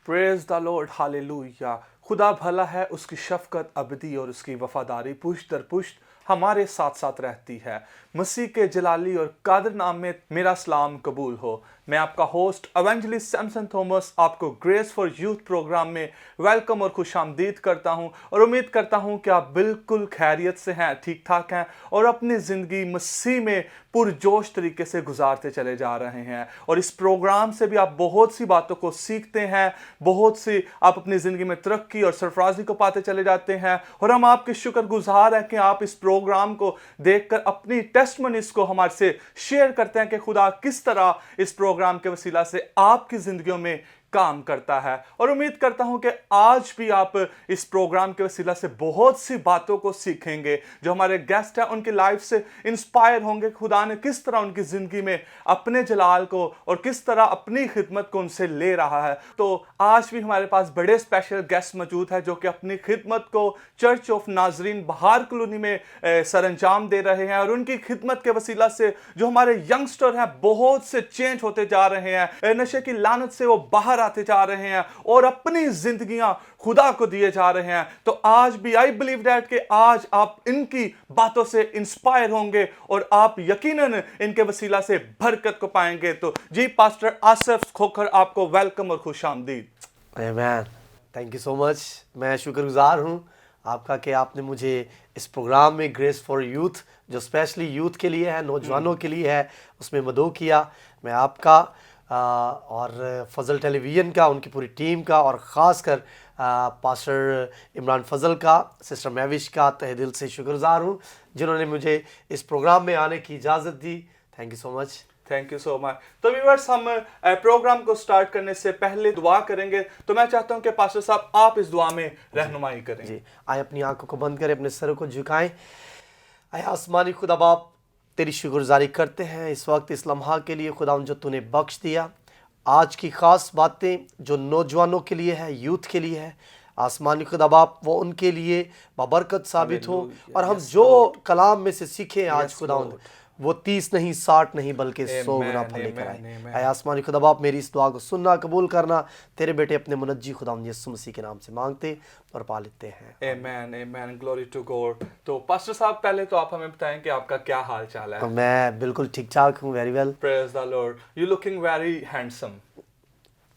Praise the Lord, hallelujah. खुदा भला है, उसकी शफकत अबदी और उसकी वफादारी पुश्त दर पुश्त हमारे साथ साथ रहती है। मसीह के जलाली और कादर नाम में मेरा सलाम कबूल हो। मैं आपका होस्ट एवेंजलिस्ट सैमसन थॉमस आपको ग्रेस फॉर यूथ प्रोग्राम में वेलकम और खुशामदीद करता हूं और उम्मीद करता हूं कि आप बिल्कुल खैरियत से हैं, ठीक ठाक हैं और अपनी ज़िंदगी मसीह में पुरजोश तरीके से गुजारते चले जा रहे हैं। और इस प्रोग्राम से भी आप बहुत सी बातों को सीखते हैं, बहुत सी आप अपनी ज़िंदगी में तरक्की और सरफराजी को पाते चले जाते हैं। और हम आपके शुक्रगुजार हैं कि आप इस प्रोग्राम को देखकर अपनी टेस्टमनीज को हमारे से शेयर करते हैं कि खुदा किस तरह इस प्रोग्राम के वसीला से आपकी ज़िंदगियों में काम करता है। और उम्मीद करता हूं कि आज भी आप इस प्रोग्राम के वसीला से बहुत सी बातों को सीखेंगे। जो हमारे गेस्ट हैं उनकी लाइफ से इंस्पायर होंगे, खुदा ने किस तरह उनकी ज़िंदगी में अपने जलाल को और किस तरह अपनी खिदमत को उनसे ले रहा है। तो आज भी हमारे पास बड़े स्पेशल गेस्ट मौजूद हैं जो कि अपनी खिदमत को चर्च ऑफ नाजरीन बहार कॉलोनी में सरअंजाम दे रहे हैं। और उनकी खिदमत के वसीला से जो हमारे यंगस्टर हैं बहुत से चेंज होते जा रहे हैं, नशे की लानत से वो बाहर आते जा रहे हैं और अपनी जिंदगियां खुदा को दिए जा रहे हैं। तो आज भी आई बिलीव दैट कि आज आप इनकी बातों से इंस्पायर होंगे और आप यकीनन इनके वसीला से बरकत को पाएंगे। तो जी पास्टर आसिफ खोखर, आपको वेलकम और खुशामदीद। आमीन। Thank you so much. मैं शुक्रगुजार हूँ आपका कि आपने मुझे इस प्रोग्राम में ग्रेस फॉर यूथ, जो स्पेशली यूथ के लिए है, नौजवानों के लिए है, उसमें मदऊ किया। मैं आपका और फजल टेलीविज़न का, उनकी पूरी टीम का और ख़ास कर पास्टर इमरान फजल का, सिस्टर महविश का तहे दिल से शुक्रगुजार हूँ जिन्होंने मुझे इस प्रोग्राम में आने की इजाज़त दी। Thank you so much. Thank you so much. तो व्यूअर्स, हम प्रोग्राम को स्टार्ट करने से पहले दुआ करेंगे। तो मैं चाहता हूं कि पास्टर साहब आप इस दुआ में रहनुमाई करें। जी, आए अपनी आंखों को बंद करें, अपने सरों को झुकाएं। आए आसमानी खुदा बाप, तेरी शुक्रगुजारी करते हैं इस वक्त, इस लम्हा के लिए खुदा जो तूने बख्श दिया। आज की ख़ास बातें जो नौजवानों के लिए है, यूथ के लिए है, आसमानी खुदा बाप वो उनके लिए बाबरकत साबित हो। और हम जो कलाम में से सीखें आज खुदा वो 30 नहीं 60 नहीं बल्कि 100 गुना फल लेकर आए। आए आसमानी खुदा बाप, मेरी इस दुआ को सुनना कबूल करना। तेरे बेटे अपने मुनज्जी खुदा यीशु मसीह के नाम से मांगते और पा लेते हैं। आमीन आमीन, ग्लोरी टू गॉड। तो पास्टर साहब, पहले तो आप हमें बताएं कि आपका क्या हाल चाल है। मैं बिल्कुल ठीक ठाक हूँ, very well. Praise the Lord, you looking very handsome.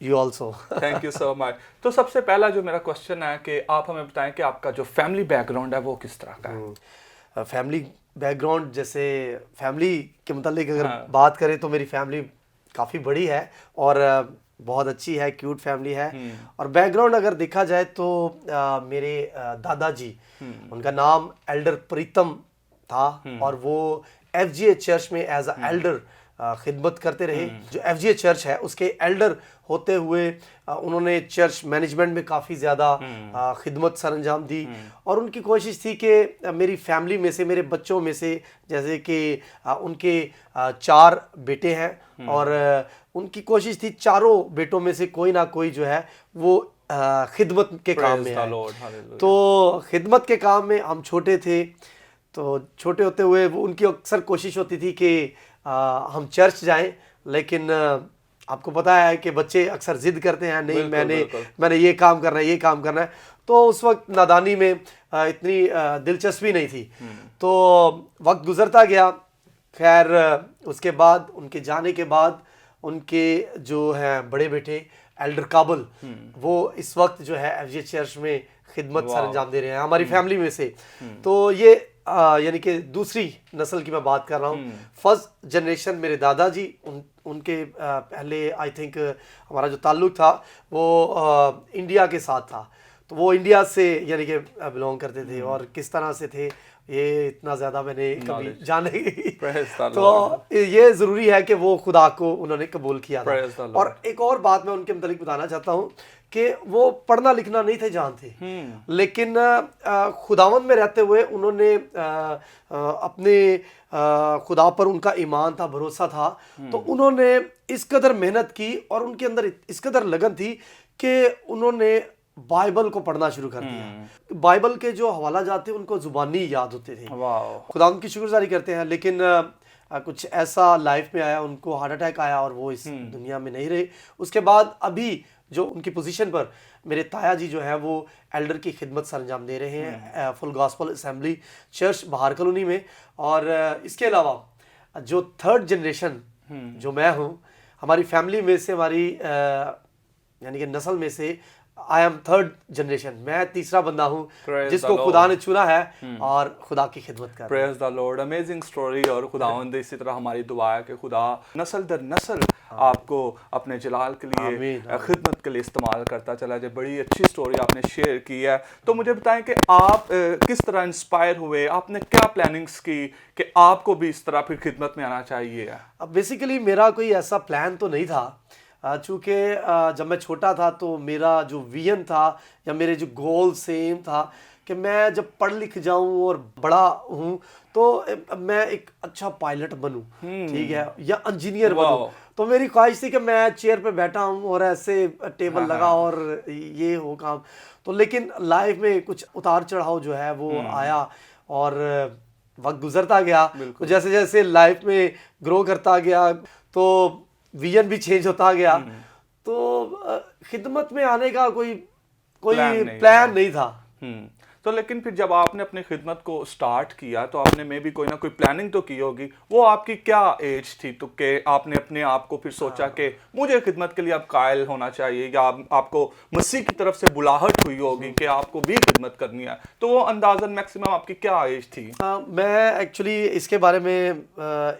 You also. Thank you so much. तो सबसे पहला जो मेरा क्वेश्चन है कि आप हमें बताएं कि आपका जो फैमिली बैकग्राउंड है वो किस तरह का है। फैमिली बैकग्राउंड, जैसे फैमिली के मतलब अगर बात करें तो मेरी फैमिली काफ़ी बड़ी है और बहुत अच्छी है, क्यूट फैमिली है। और बैकग्राउंड अगर देखा जाए तो मेरे दादाजी, उनका नाम एल्डर प्रीतम था और वो FGA चर्च में एज अ एल्डर खिदमत करते रहे। जो FGA चर्च है उसके एल्डर होते हुए उन्होंने चर्च मैनेजमेंट में काफ़ी ज़्यादा खिदमत सरअंजाम दी। और उनकी कोशिश थी कि मेरी फैमिली में से, मेरे बच्चों में से, जैसे कि उनके 4 बेटे हैं और उनकी कोशिश थी चारों बेटों में से कोई ना कोई जो है वो खिदमत के काम में आए। तो खिदमत के काम में हम छोटे थे, तो छोटे होते हुए वो उनकी अक्सर कोशिश होती थी कि हम चर्च जाएं, लेकिन आपको पता है कि बच्चे अक्सर जिद करते हैं, नहीं मैंने ये काम करना है, ये काम करना है। तो उस वक्त नादानी में इतनी दिलचस्पी नहीं थी। तो वक्त गुजरता गया। खैर उसके बाद, उनके जाने के बाद, उनके जो हैं बड़े बेटे एल्डर काबल, वो इस वक्त जो है FGA चर्च में खिदमत सरअंजाम दे रहे हैं हमारी फैमिली में से। तो ये यानी कि दूसरी नस्ल की मैं बात कर रहा हूँ। फर्स्ट जनरेशन मेरे दादाजी, उनके पहले आई थिंक हमारा जो ताल्लुक था वो इंडिया के साथ था। तो वो इंडिया से यानी कि बिलोंग करते थे और किस तरह से थे ये इतना ज़्यादा मैंने कभी जाने तो ये ज़रूरी है कि वो खुदा को उन्होंने कबूल किया था। और एक और बात मैं उनके मतलब बताना चाहता हूँ कि वो पढ़ना लिखना नहीं थे जानते, लेकिन खुदावंद में रहते हुए उन्होंने अपने खुदा पर उनका ईमान था, भरोसा था। तो उन्होंने इस कदर मेहनत की और उनके अंदर इस कदर लगन थी कि उन्होंने बाइबल को पढ़ना शुरू कर दिया। बाइबल के जो हवाला जाते उनको जुबानी याद होते थे। खुदा उनकी शुक्रगुजारी करते हैं। लेकिन कुछ ऐसा लाइफ में आया, उनको हार्ट अटैक आया और वो इस दुनिया में नहीं रहे। उसके बाद अभी जो उनकी पोजीशन पर मेरे ताया जी जो है वो एल्डर की खिदमत सरंजाम दे रहे हैं फुल गॉस्पल असेंबली चर्च बाहर कॉलोनी में। और इसके अलावा जो थर्ड जनरेशन जो मैं हूँ, हमारी फैमिली में से, हमारी यानी कि नस्ल में से आई एम थर्ड जनरेशन, मैं तीसरा बंदा हूँ जिसको खुदा ने चुना है और खुदा की खिदमत कर। Praise the Lord, amazing story. और खुदावंद इसी तरह हमारी दुआ है कि खुदा नस्ल दर नस्ल आपको अपने जलाल के लिए खिदमत के लिए इस्तेमाल करता चला जाए। बड़ी अच्छी स्टोरी आपने शेयर की है। तो मुझे बताएं कि आप किस तरह इंस्पायर हुए, आपने क्या प्लानिंग्स की कि आपको भी इस तरह फिर खिदमत में आना चाहिए? अब बेसिकली मेरा कोई ऐसा प्लान तो नहीं था, चूँकि जब मैं छोटा था तो मेरा जो विजन था या मेरे जो गोल सेम था कि मैं जब पढ़ लिख जाऊं और बड़ा हूं तो मैं एक अच्छा पायलट बनूं, ठीक है, या इंजीनियर बनूं। तो मेरी ख्वाहिश थी कि मैं चेयर पे बैठा हूं और ऐसे टेबल लगा और ये हो काम। तो लेकिन लाइफ में कुछ उतार चढ़ाव जो है वो आया और वक्त गुजरता गया। तो जैसे जैसे लाइफ में ग्रो करता गया तो विजन भी चेंज होता गया। तो खिदमत में आने का कोई प्लान नहीं था। तो लेकिन फिर जब आपने अपनी खिदमत को स्टार्ट किया तो आपने में भी कोई ना कोई प्लानिंग तो की होगी। वो आपकी क्या एज थी तो कि आपने अपने आप को फिर सोचा कि मुझे खिदमत के लिए अब कायल होना चाहिए, या आपको मसीह की तरफ से बुलाहट हुई होगी कि आपको भी खिदमत करनी है? तो वो अंदाजन मैक्सिमम आपकी क्या एज थी? मैं एक्चुअली इसके बारे में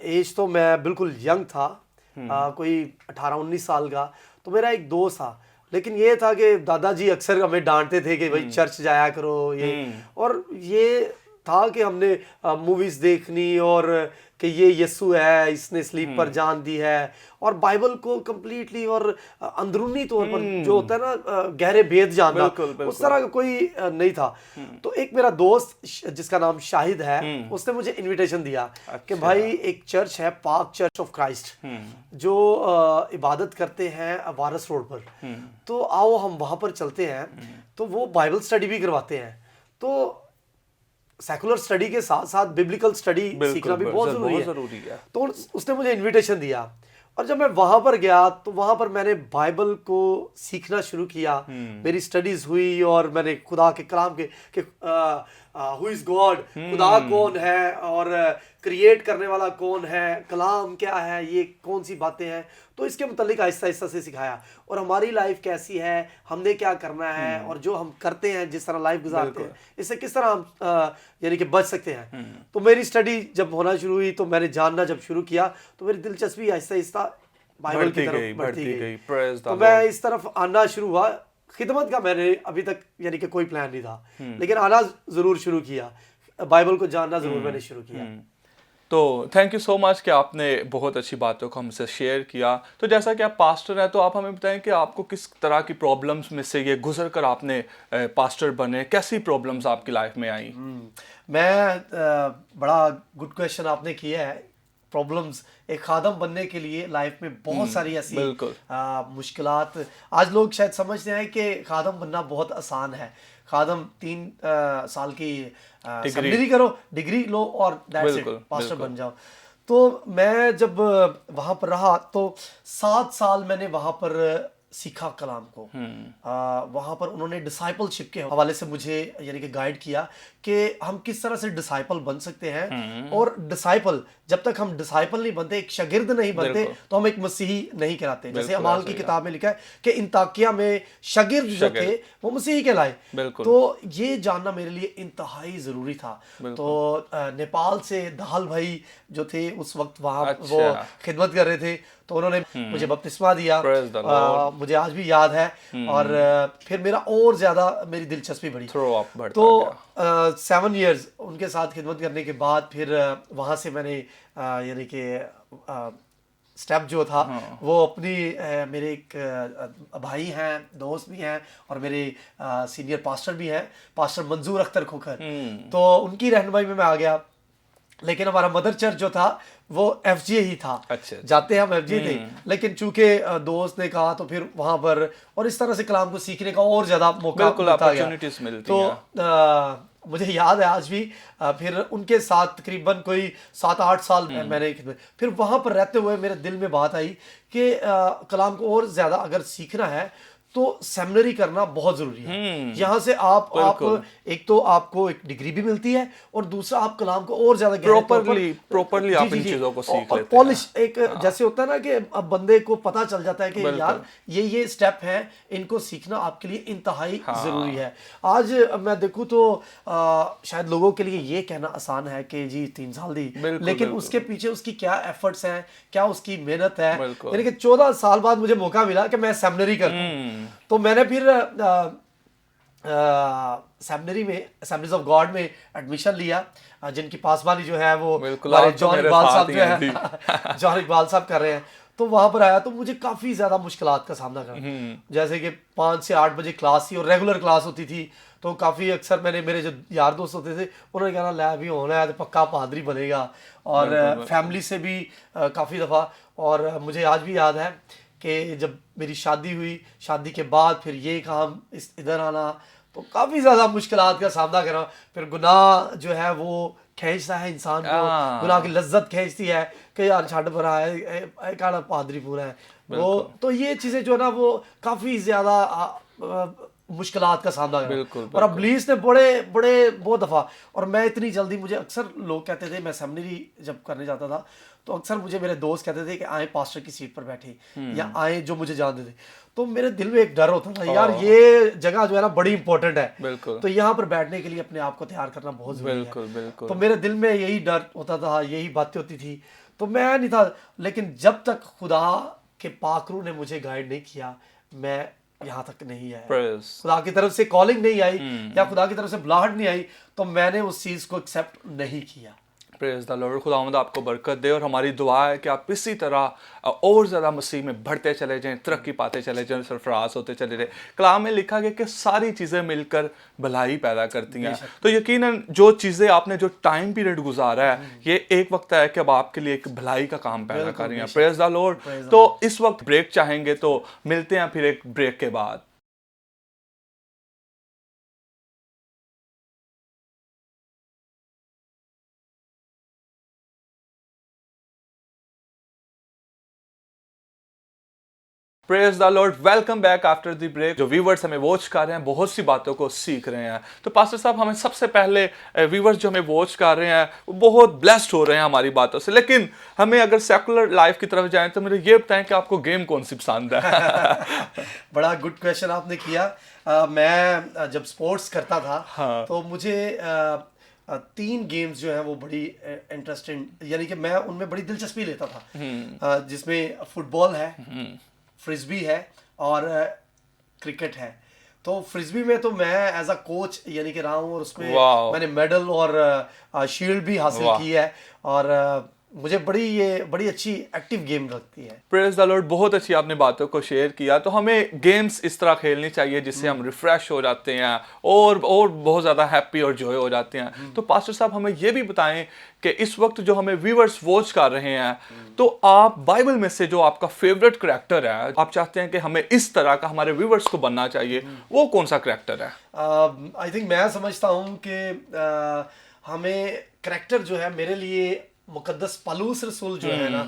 एज तो मैं बिल्कुल यंग था, कोई 18-19 साल का। तो मेरा एक दोस्त था, लेकिन ये था कि दादाजी अक्सर हमें डांटते थे कि भाई चर्च जाया करो ये। और ये था कि हमने मूवीज देखनी और कि ये यीशु है, इसने स्लीप पर जान दी है, और बाइबल को कंप्लीटली और अंदरूनी तौर पर जो होता है ना गहरे भेद जानना, उस तरह का कोई नहीं था। तो एक मेरा दोस्त जिसका नाम शाहिद है, उसने मुझे इनविटेशन दिया कि भाई एक चर्च है पार्क चर्च ऑफ क्राइस्ट जो इबादत करते हैं वारस रोड पर, तो आओ हम वहां पर चलते हैं। तो वो बाइबल स्टडी भी करवाते हैं। तो सेकुलर स्टडी के साथ साथ बिब्लिकल स्टडी सीखना भी बहुत जरूरी है। तो उसने मुझे इनविटेशन दिया और जब मैं वहां पर गया तो वहां पर मैंने बाइबल को सीखना शुरू किया। मेरी स्टडीज हुई और मैंने खुदा के कलाम के हु इज गॉड, खुदा कौन है और क्रिएट करने वाला कौन है, कलाम क्या है, ये कौन सी बातें हैं, तो इसके मुतालिक आहिस्ता आहिस्ता से सिखाया। और हमारी लाइफ कैसी है, हमने क्या करना है, और जो हम करते हैं, जिस तरह लाइफ गुजारते हैं, इससे किस तरह हम यानी कि बच सकते हैं। तो मेरी स्टडी जब होना शुरू हुई तो मैंने जानना जब शुरू किया तो मेरी दिलचस्पी आहिस्ता आहिस्ता बाइबल की तरफ बढ़ती गई। तो मैं इस तरफ आना शुरू हुआ। खिदमत का मैंने अभी तक यानी कि कोई प्लान नहीं था, लेकिन आना जरूर शुरू किया, बाइबल को जानना जरूर मैंने शुरू किया। तो थैंक यू सो मच कि आपने बहुत अच्छी बातों को हमसे शेयर किया। तो जैसा कि आप पास्टर हैं तो आप हमें बताएं कि आपको किस तरह की प्रॉब्लम्स में से ये गुजर कर आपने पास्टर बने, कैसी प्रॉब्लम्स आपकी लाइफ में आई? मैं बड़ा गुड क्वेश्चन आपने किया है। प्रॉब्लम्स एक खादम बनने के लिए लाइफ में बहुत सारी ऐसी मुश्किलात। आज लोग शायद समझते हैं कि खादम बनना बहुत आसान है, खादम 3 साल की डिग्री करो, डिग्री लो और दैट्स इट, पास्टर बन जाओ। तो मैं जब वहां पर रहा तो 7 साल मैंने वहां पर सीखा कलाम को। वहां पर उन्होंने डिसाइपलशिप के हवाले से मुझे यानी कि गाइड किया कि हम किस तरह से डिसाइपल बन सकते हैं। और डिसाइपल, जब तक हम डिसाइपल नहीं बनते, एक शागिर्द नहीं बनते, तो हम एक मसीही नहीं कहलाते। जैसे अमाल की किताब में लिखा है कि इंताकिया में शागिर्द जो थे वो मसीही कहलाए। तो ये जानना मेरे लिए इंतहाई जरूरी था। तो नेपाल से दाल भाई जो थे उस वक्त वहां वो खिदमत कर रहे थे, तो उन्होंने मुझे बपतिस्मा दिया, मुझे आज भी याद है। और फिर मेरा और ज्यादा मेरी दिलचस्पी बढ़ी। तो 7 years उनके साथ खिदमत करने के बाद फिर वहाँ से मैंने यानी कि स्टेप जो था वो अपनी मेरे एक भाई हैं, दोस्त भी हैं और मेरे सीनियर पास्टर भी हैं, पास्टर मंजूर अख्तर खोखर, तो उनकी रहनुमाई में मैं आ गया। लेकिन हमारा मदर चर्च जो था वो FGA ही था। अच्छा। जाते हम FGA थे, लेकिन चूंकि दोस्त ने कहा तो फिर वहां पर, और इस तरह से कलाम को सीखने का और ज्यादा मौका मिलता गया। तो मुझे याद है आज भी, फिर उनके साथ तकरीबन कोई 7-8 साल मैंने फिर वहां पर रहते हुए मेरे दिल में बात आई कि कलाम को और ज्यादा अगर सीखना है तो सेमिनरी करना बहुत जरूरी है। यहाँ से आप एक तो आपको एक डिग्री भी मिलती है और दूसरा आप कलाम को और ज्यादा प्रॉपरली आप इन चीजों को सीख लेते हैं। पॉलिश एक जैसे होता है ना कि अब बंदे को पता चल जाता है कि यार ये स्टेप है, इनको सीखना आपके लिए इंतहाई जरूरी है। आज मैं देखूं तो शायद लोगों के लिए ये कहना आसान है कि जी 3 साल दी, लेकिन उसके पीछे उसकी क्या एफर्ट्स हैं, क्या उसकी मेहनत है। यानी कि 14 साल बाद मुझे मौका मिला कि मैं सेमिनरी करूं, तो मैंने फिर सेमिनरी में असेंबलीज ऑफ गॉड में एडमिशन लिया, जिनकी पासवानी जो है वो हमारे जॉन इकबाल साहब जो है जॉन इकबाल साहब कर रहे हैं। तो वहां पर आया तो मुझे काफी ज्यादा मुश्किलात का सामना करना, जैसे कि 5 से 8 बजे क्लास थी और रेगुलर क्लास होती थी। तो काफ़ी अक्सर मेरे जो यार दोस्त होते थे उन्होंने कहना लै अभी होना है तो पक्का पादरी बनेगा, और फैमिली से भी काफ़ी दफ़ा। और मुझे आज भी याद है कि जब मेरी शादी हुई, शादी के बाद फिर ये काम इधर आना, तो काफ़ी ज़्यादा मुश्किलात का सामना करना। फिर गुनाह जो है वो खींचता है इंसान को, गुनाह की लज्जत खींचती है कि यार छड़ पर आए काड़ा पादरी पूरा है वो। तो ये चीज़ें जो है ना वो काफ़ी ज़्यादा मुश्किलात का सामना करा। और अब इब्लीस ने बड़े बहुत दफ़ा, और मैं इतनी जल्दी, मुझे अक्सर लोग कहते थे, मैं सेमिनरी जब करने जाता था तो अक्सर मुझे मेरे दोस्त कहते थे कि आए पास्टर की सीट पर बैठे, या आए जो मुझे जानते थे। तो मेरे दिल में एक डर होता था, यार ये जगह जो है ना बड़ी इंपॉर्टेंट है, तो यहाँ पर बैठने के लिए अपने आप को तैयार करना बहुत जरूरी है। तो मेरे दिल में यही डर होता था, यही बातें होती थी, तो मैं नहीं था। लेकिन जब तक खुदा के पाकरू ने मुझे गाइड नहीं किया, मैं यहाँ तक नहीं आया, खुदा की तरफ से कॉलिंग नहीं आई या खुदा की तरफ से बुलाहट नहीं आई, तो मैंने उस चीज को एक्सेप्ट नहीं किया। Praise the Lord. खुदावंद आपको बरकत दे, और हमारी दुआ है कि आप इसी तरह और ज़्यादा मसीह में बढ़ते चले जाएं, तरक्की पाते चले जाएं, सरफराज होते चले जाएं। कलाम में लिखा गया कि सारी चीज़ें मिलकर भलाई पैदा करती हैं। तो यकीनन जो चीज़ें आपने जो टाइम पीरियड गुजारा है, ये एक वक्त है कि अब आपके लिए एक भलाई का काम पैदा कर रही हैं। Praise the Lord. तो इस वक्त ब्रेक चाहेंगे, तो मिलते हैं फिर एक ब्रेक के बाद। Praise the Lord. Welcome back after the break. जो व्यूवर्स हमें वॉच कर रहे हैं बहुत सी बातों को सीख रहे हैं। तो पास्टर साहब, हमें सबसे पहले व्यूवर्स जो हमें वॉच कर रहे हैं वो बहुत ब्लेस्ड हो रहे हैं हमारी बातों से, लेकिन हमें अगर सेकुलर लाइफ की तरफ जाएं तो मुझे ये बताएं कि आपको गेम कौन सी पसंद है? बड़ा गुड क्वेश्चन आपने किया। मैं जब स्पोर्ट्स करता था तो मुझे 3 गेम्स जो है वो बड़ी इंटरेस्टिंग, यानी कि मैं उनमें बड़ी दिलचस्पी लेता था, जिसमें फुटबॉल है, फ्रिस्बी है और क्रिकेट है। तो फ्रिस्बी में तो मैं एज अ कोच यानी कि रहा हूँ, और उसमें मैंने मेडल और शील्ड भी हासिल की है, और मुझे बड़ी अच्छी एक्टिव गेम लगती है। Praise the Lord. बहुत अच्छी आपने बातों को शेयर किया। तो हमें गेम्स इस तरह खेलनी चाहिए जिससे हम रिफ्रेश हो जाते हैं और बहुत ज़्यादा हैप्पी और जॉय हो जाते हैं। तो पास्टर साहब, हमें ये भी बताएं कि इस वक्त जो हमें व्यूअर्स वॉच कर रहे हैं, तो आप बाइबल में से जो आपका फेवरेट करैक्टर है, आप चाहते हैं कि हमें इस तरह का हमारे व्यूअर्स को बनना चाहिए, वो कौन सा करैक्टर है? आई थिंक मैं समझता हूँ कि हमें करैक्टर जो है, मेरे लिए मुकद्दस पौलुस रसूल जो है ना,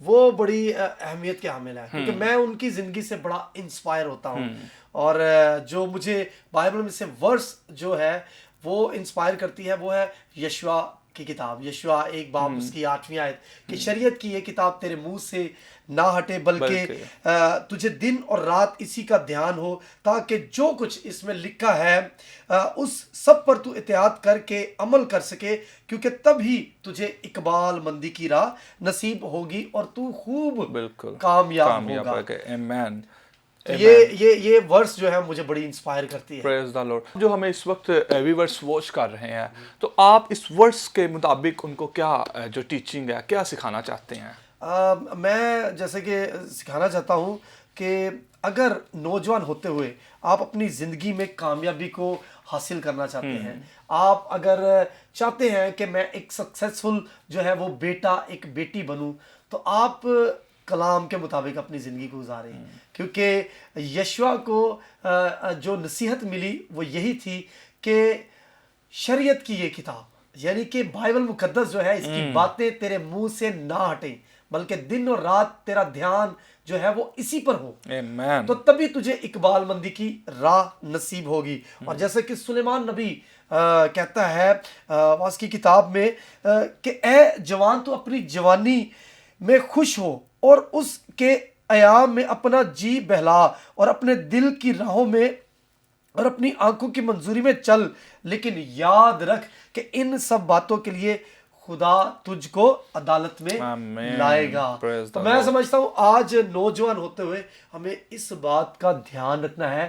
वो बड़ी अहमियत के हामिल है, क्योंकि मैं उनकी ज़िंदगी से बड़ा इंस्पायर होता हूँ। और जो मुझे बाइबल में से वर्स जो है वो इंस्पायर करती है, वो है यशवा की किताब, यशवा 1 बाब उसकी 8वीं आयत कि शरीयत की ये किताब तेरे मुंह से ना हटे, बल्कि तुझे दिन और रात इसी का ध्यान हो, ताकि जो कुछ इसमें लिखा है उस सब पर तू इत्याद करके अमल कर सके, क्योंकि तभी तुझे इकबाल मंदी की राह नसीब होगी और तू खूब कामयाब होगा। आमीन। तो ये वर्स जो है मुझे बड़ी इंस्पायर करती है। Praise the Lord. जो हमें इस वक्त व्यूअर्स वॉच कर रहे हैं, तो आप इस वर्स के मुताबिक उनको क्या जो टीचिंग है, क्या सिखाना चाहते हैं? मैं जैसे कि सिखाना चाहता हूँ कि अगर नौजवान होते हुए आप अपनी ज़िंदगी में कामयाबी को हासिल करना चाहते हैं, आप अगर चाहते हैं कि मैं एक सक्सेसफुल जो है वो बेटा एक बेटी बनूं, तो आप कलाम के मुताबिक अपनी ज़िंदगी को गुजारें। क्योंकि यशवा को जो नसीहत मिली वो यही थी कि शरीयत की ये किताब, यानी कि बाइबल मुकद्दस जो है, इसकी बातें तेरे मुंह से ना हटें, बल्कि दिन और रात तेरा ध्यान जो है वो इसी पर हो। Amen. तो तभी तुझे इकबाल मंदी की राह नसीब होगी। और जैसे कि सुलेमान नबी कहता है वास की किताब में कि ए जवान तू अपनी जवानी में खुश हो और उसके अयाम में अपना जी बहला और अपने दिल की राहों में और अपनी आंखों की मंजूरी में चल, लेकिन याद रख कि इन सब बातों के लिए खुदा तुझको अदालत में Amen. लाएगा। Praise तो the मैं Lord. समझता हूँ आज नौजवान होते हुए हमें इस बात का ध्यान रखना है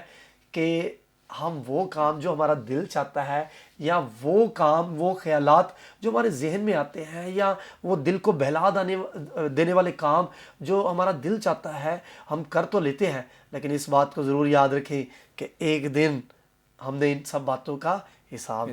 कि हम वो काम जो हमारा दिल चाहता है या वो काम वो ख्यालात जो हमारे जहन में आते हैं या वो दिल को बहला देने वाले काम जो हमारा दिल चाहता है हम कर तो लेते हैं, लेकिन इस बात को ज़रूर याद रखें कि एक दिन हमने इन सब बातों का हिसाब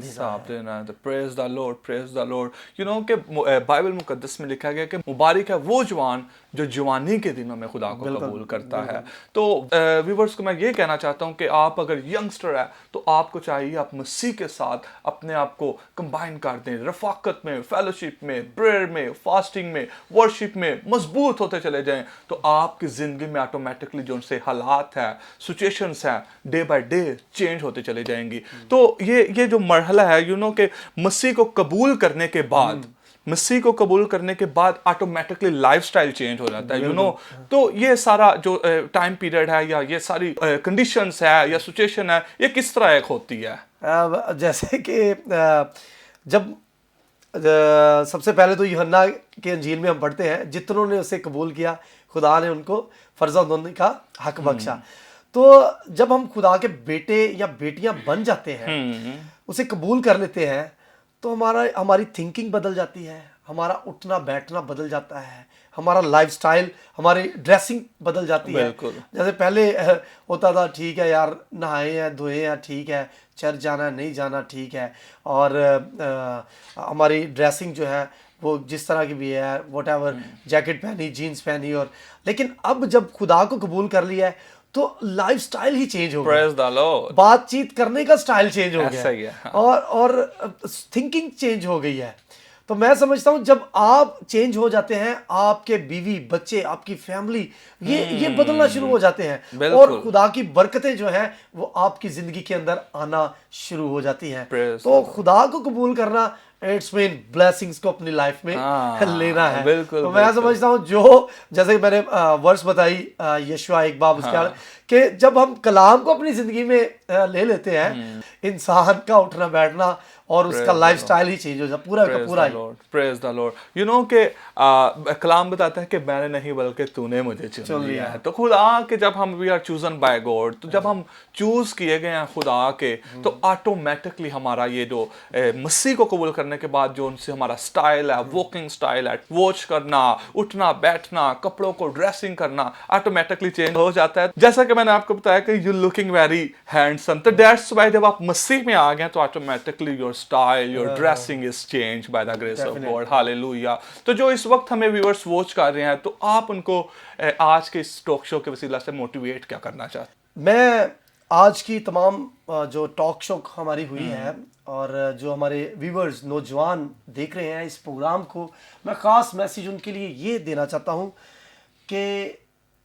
देना है। Praise the Lord, praise the Lord. You know कि बाइबल मुकद्दस में लिखा गया कि मुबारक है वो जवान जो जवानी के दिनों में खुदा को कबूल करता है। तो व्यूअर्स को मैं ये कहना चाहता हूँ कि आप अगर यंगस्टर है तो आपको चाहिए आप मसीह के साथ अपने आप को कंबाइन कर दें, रफाकत में, फेलोशिप में, प्रेयर में, फास्टिंग में, वर्शिप में मजबूत होते चले जाएं, तो आपकी ज़िंदगी में ऑटोमेटिकली जो उनसे हालात है, सिचुएशंस है, डे बाय डे चेंज होते चले जाएंगी। तो ये जो मरहला है यू नो कि मसीह को कबूल करने के बाद, मसीह को कबूल करने के बाद ऑटोमेटिकली लाइफस्टाइल चेंज हो जाता है यू नो। तो ये सारा जो टाइम पीरियड है या ये सारी कंडीशंस है या सिचुएशन है, ये किस तरह एक होती है? जैसे कि जब सबसे पहले तो यूहन्ना के अंजील में हम पढ़ते हैं जितनों ने उसे कबूल किया खुदा ने उनको फर्जंद होने का हक बख्शा। तो जब हम खुदा के बेटे या बेटियां बन जाते हैं, उसे कबूल कर लेते हैं, तो हमारी थिंकिंग बदल जाती है, हमारा उठना बैठना बदल जाता है, हमारा लाइफस्टाइल, हमारी ड्रेसिंग बदल जाती है। जैसे पहले होता था ठीक है यार नहाए हैं धोए हैं ठीक है, चर्च जाना नहीं जाना ठीक है, और हमारी ड्रेसिंग जो है वो जिस तरह की भी है, व्हाटएवर, जैकेट पहनी, जीन्स पहनी, और लेकिन अब जब खुदा को कबूल कर लिया है तो लाइफस्टाइल ही चेंज हो गया, बातचीत करने का स्टाइल चेंज हो गया और थिंकिंग चेंज हो गई है। तो मैं समझता हूं जब आप चेंज हो जाते हैं, आपके बीवी बच्चे आपकी फैमिली ये बदलना शुरू हो जाते हैं और खुदा की बरकतें जो हैं वो आपकी जिंदगी के अंदर आना शुरू हो जाती हैं। तो खुदा को कबूल करना इट्स मीन ब्लेसिंग्स को अपनी लाइफ में लेना है। तो मैं समझता हूँ जो जैसे मैंने वर्स बताई यशवा एक बाब उसके कि जब हम कलाम को अपनी जिंदगी में ले लेते हैं, इंसान का उठना बैठना और उसका लाइफस्टाइल ही चेंज हो जाता पूरा का पूरा। Praise the Lord. You know कि कलाम बताता है कि मैंने नहीं बल्कि तूने मुझे चुन लिया है। तो खुदा के जब हम we are chosen by God, तो जब हम चूज किए गए हैं खुदा के, तो ऑटोमेटिकली हमारा ये जो मसीह को कबूल करने के बाद जो उनसे हमारा स्टाइल है, वॉकिंग स्टाइल है, वॉच करना, उठना बैठना, कपड़ों को ड्रेसिंग करना ऑटोमेटिकली चेंज हो जाता है। जैसा कि मैंने आपको बताया कि यू लुकिंग वेरी हैंडसम, तो दैट्स व्हाई जब आप मसीह में आ गए तो automatically your style, your dressing is change by the grace of God. Hallelujah. तो जो इस वक्त हमें व्यूअर्स वॉच कर रहे हैं, तो आप उनको आज के इस टॉक शो के वसीला से मोटिवेट क्या करना चाहते हैं? मैं आज की तमाम जो टॉक शो हमारी हुई है और जो हमारे व्यूअर्स नौजवान देख रहे हैं इस प्रोग्राम को, मैं ख़ास मैसेज उनके लिए ये देना चाहता हूँ कि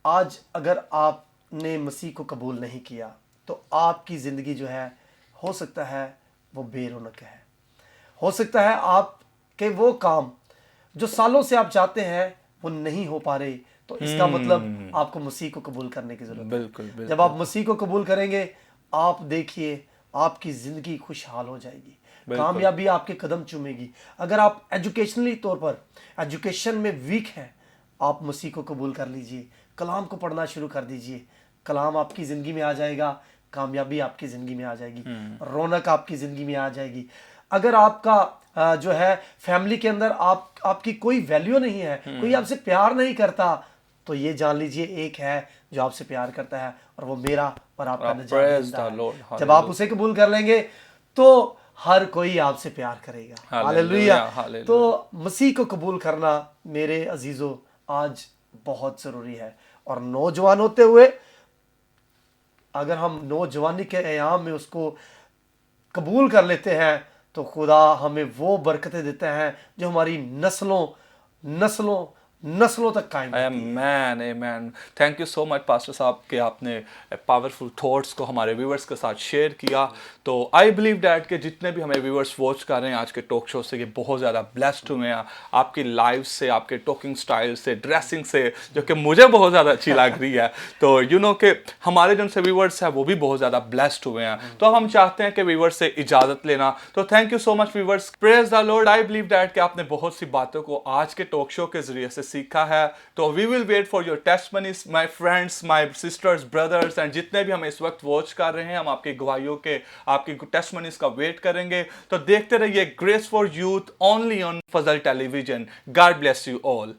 आज अगर आपने मसीह को कबूल नहीं किया तो आपकी ज़िंदगी जो है हो सकता है वो बेरौनक है। हो सकता है आपके वो काम जो सालों से आप चाहते हैं वो नहीं हो पा रहे, तो इसका मतलब आपको मसीह को कबूल करने की जरूरत है। बिल्कुल। जब आप मसीह को कबूल करेंगे, आप देखिए आपकी जिंदगी खुशहाल हो जाएगी, कामयाबी आपके कदम चूमेगी। अगर आप एजुकेशनली तौर पर एजुकेशन में वीक हैं, आप मसीह को कबूल कर लीजिए, कलाम को पढ़ना शुरू कर दीजिए, कलाम आपकी ज़िंदगी में आ जाएगा, कामयाबी आपकी ज़िंदगी में आ जाएगी, रौनक आपकी ज़िंदगी में आ जाएगी। अगर आपका जो है फैमिली के अंदर आपकी कोई वैल्यू नहीं है, कोई आपसे प्यार नहीं करता, तो ये जान लीजिए एक है जो आपसे प्यार करता है और वो मेरा और आपका नजात है। जब आप उसे कबूल कर लेंगे तो हर कोई आपसे प्यार करेगा। हालेलुया। तो मसीह को कबूल करना मेरे अजीजों आज बहुत ज़रूरी है। और नौजवान होते हुए अगर हम नौजवानी के अयाम में उसको कबूल कर लेते हैं तो खुदा हमें वो बरकतें देता है जो हमारी नस्लों नस्लों तक कायम है। Amen amen. Thank you so much pastor साहब कि आपने पावरफुल थॉट्स को हमारे व्यूअर्स के साथ शेयर किया। तो आई बिलीव डैट कि जितने भी हमें व्यूअर्स वॉच कर रहे हैं आज के टॉक शो से, ये बहुत ज़्यादा ब्लेस्ड हुए हैं आपकी लाइफ से, आपके टॉकिंग स्टाइल से, ड्रेसिंग से, जो कि मुझे बहुत ज़्यादा अच्छी लग रही है। तो यू नो कि हमारे जो से व्यूअर्स हैं वो भी बहुत ज़्यादा ब्लेस्ड हुए हैं। तो हम चाहते हैं कि व्यूअर्स से इजाज़त लेना। तो thank you so much viewers, praise the Lord. I believe that कि आपने बहुत सी बातों को आज के टॉक शो के जरिए से सीखा है। तो we will wait for your testimonies my friends, my sisters, brothers and जितने भी हमें इस वक्त वॉच कर रहे हैं, हम आपकी गवाहियों के, आपकी टेस्टमनीज का वेट करेंगे। तो देखते रहिए grace for youth only on Fazal television. God bless you all.